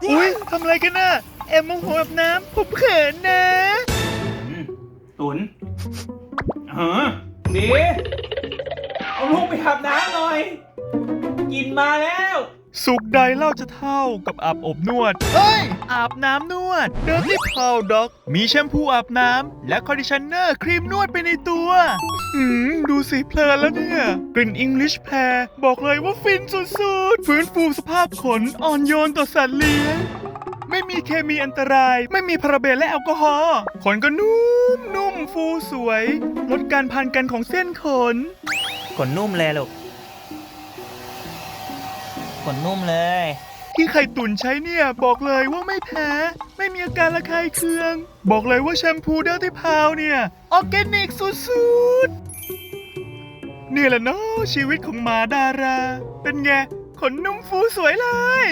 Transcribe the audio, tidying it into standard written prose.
อุ๊ยทำอะไรกันน่ะแอมโมโหอาบน้ำผมเขินนะ ตุนดีเอาลูกไปอาบน้ำหน่อย กินมาแล้ว สุขใดเล่าจะเท่ากับอาบอบนวด เฮ้ย อาบน้ำนวด Dirty Pow Dog มีแชมพูอาบน้ำและคอนดิชเนอร์ครีมนวดไปในตัวดูสิเพลินแล้วเนี่ย กลิ่น English Pear บอกเลยว่าฟินสุดๆฟื้นฟูสภาพขนอ่อนโยนต่อสัตว์เลี้ยง ไม่มีเคมีอันตราย ไม่มีพาราเบนและแอลกอฮอล์ขนก็นุ่มฟูสวย ลดการพันกันของเส้นขน ขนนุ่มเลยลูกขนนุ่มเลย ที่ไข่ตุ๋นใช้เนี่ยบอกเลยว่าไม่แพ้ ไม่มีอาการระคายเคือง บอกเลยว่าแชมพูเดอร์ที่พาวเนี่ยออร์แกนิกสุดๆนี่แหละเนาะชีวิตของหมาดารา เป็นไงขนนุ่มฟูสวยเลย